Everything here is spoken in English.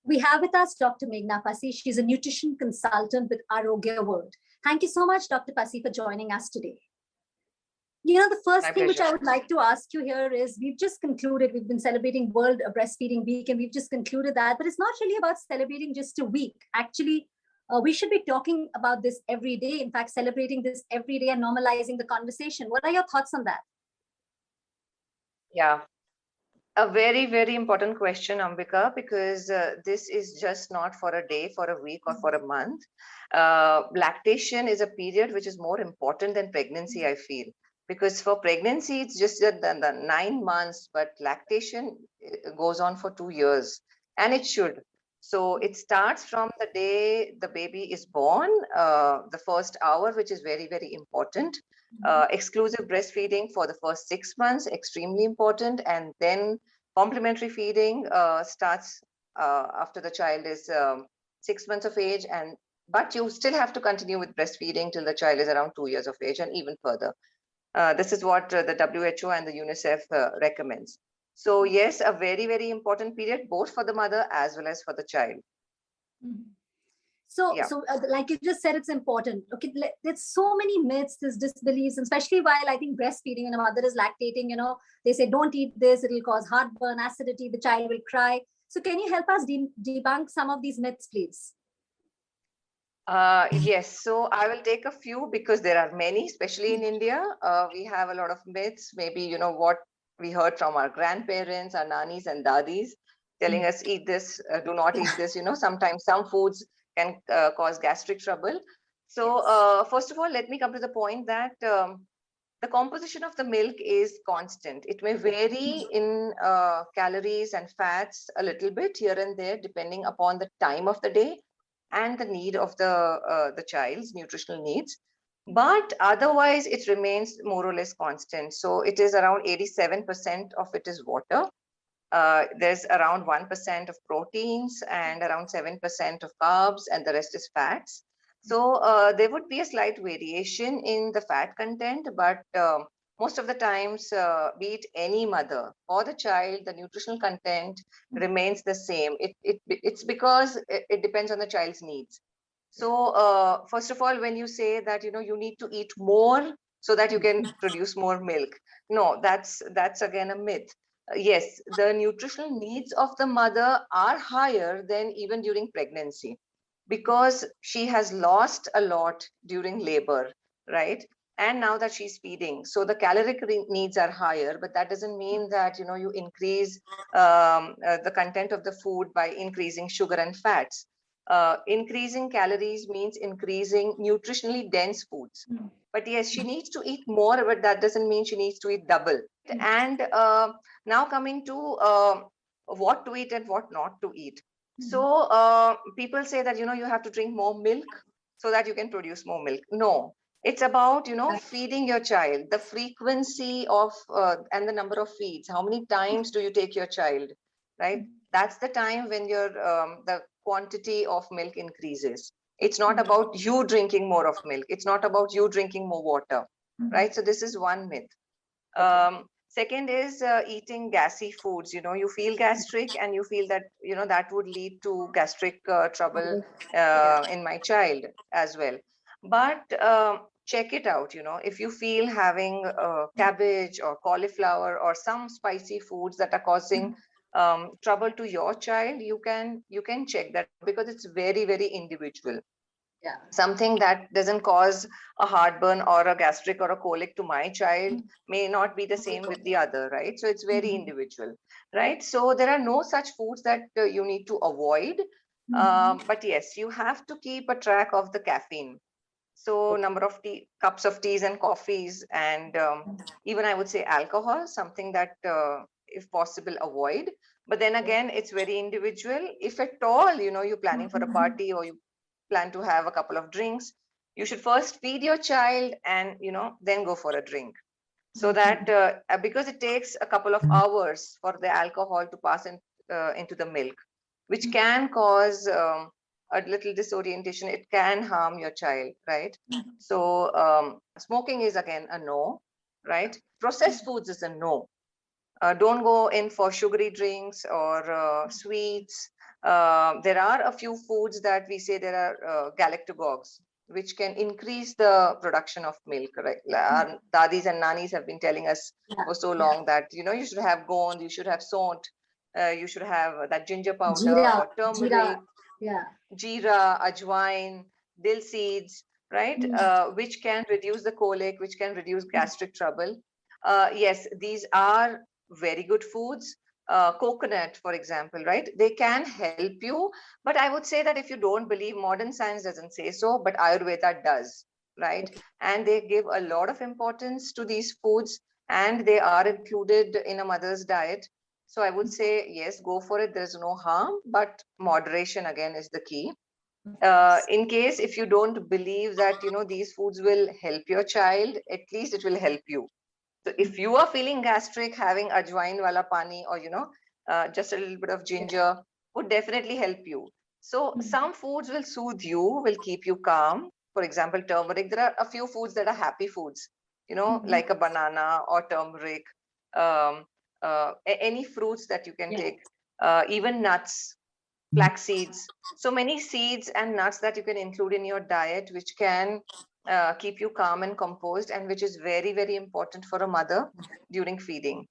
We have with us Dr. Meghna Pasi. She's a nutrition consultant with Arogya World. Thank you so much, Dr. Pasi, for joining us today. The first thing which I would like to ask you here is, we've been celebrating World Breastfeeding Week, and we've just concluded that, but it's not really about celebrating just a week. Actually, we should be talking about this every day. In fact, celebrating this every day and normalizing the conversation. What are your thoughts on that? Yeah, a very, very important question, Ambika, because this is just not for a day, for a week, or for a month. Lactation is a period which is more important than pregnancy, I feel. Because for pregnancy, it's just the 9 months, but lactation goes on for 2 years, and it should. So it starts from the day the baby is born, the first hour, which is very, very important. Exclusive breastfeeding for the first 6 months, extremely important. And then complementary feeding starts after the child is 6 months of age. But you still have to continue with breastfeeding till the child is around 2 years of age and even further. This is what the WHO and the UNICEF recommends. So yes, a very, very important period, both for the mother as well as for the child. So, like you just said, it's important. Okay, there's so many myths, there's disbeliefs, especially while I think breastfeeding, and a mother is lactating, they say, don't eat this, it'll cause heartburn, acidity, the child will cry. So can you help us debunk some of these myths, please? Yes, so I will take a few because there are many, especially in India. We have a lot of myths, maybe, what we heard from our grandparents, our nannies and dadis, telling us, eat this, do not eat this. Sometimes some foods can cause gastric trouble. So first of all, let me come to the point that the composition of the milk is constant. It may vary in calories and fats a little bit here and there, depending upon the time of the day and the need of the child's nutritional needs. But otherwise, it remains more or less constant. So it is around 87% of it is water. There's around 1% of proteins and around 7% of carbs, and the rest is fats. So there would be a slight variation in the fat content, but most of the times, be it any mother or the child, the nutritional content remains the same. It's because it depends on the child's needs. So first of all, when you say that, you need to eat more so that you can produce more milk. No, that's again a myth. Yes, the nutritional needs of the mother are higher than even during pregnancy, because she has lost a lot during labor, right? And now that she's feeding, so the caloric needs are higher, but that doesn't mean that you increase the content of the food by increasing sugar and fats. Increasing calories means increasing nutritionally dense foods. But yes, she needs to eat more, but that doesn't mean she needs to eat double. And now coming to what to eat and what not to eat. So people say that, you have to drink more milk so that you can produce more milk. No, it's about, feeding your child, the frequency of and the number of feeds. How many times do you take your child, right? That's the time when your the quantity of milk increases. It's not about you drinking more of milk. It's not about you drinking more water, right? So this is one myth. Second is eating gassy foods. You feel gastric and you feel that, that would lead to gastric trouble in my child as well. But check it out. If you feel having cabbage or cauliflower or some spicy foods that are causing trouble to your child, you can check that, because it's very, very individual. Yeah. Something that doesn't cause a heartburn or a gastric or a colic to my child may not be the same with the other, right? So it's very individual, right? So there are no such foods that you need to avoid. But yes, you have to keep a track of the caffeine. So number of cups of teas and coffees, and even I would say alcohol, something that if possible avoid. But then again, it's very individual. If at all, you're planning for a party or you plan to have a couple of drinks, you should first feed your child and then go for a drink. So that because it takes a couple of hours for the alcohol to pass into the milk, which can cause a little disorientation. It can harm your child, right? So smoking is again a no, right? Processed foods is a no. Don't go in for sugary drinks or sweets. There are a few foods that we say there are galactagogues, which can increase the production of milk. Right? Our dadis and nanis have been telling us for so long that you should have gond, you should have sont, you should have that ginger powder or turmeric, jeera, ajwain, dill seeds, right? Which can reduce the colic, which can reduce gastric trouble. Yes, these are very good foods. Coconut, for example, right? They can help you, but I would say that if you don't believe, modern science doesn't say so, but Ayurveda does, right? And they give a lot of importance to these foods, and they are included in a mother's diet. So I would say, yes, go for it. There's no harm, but moderation again is the key. In case if you don't believe that, these foods will help your child, at least it will help you. So if you are feeling gastric, having ajwain wala pani or, just a little bit of ginger would definitely help you. So some foods will soothe you, will keep you calm. For example, turmeric. There are a few foods that are happy foods, like a banana or turmeric, any fruits that you can take, even nuts, flax seeds. So many seeds and nuts that you can include in your diet, which can keep you calm and composed, and which is very, very important for a mother during feeding.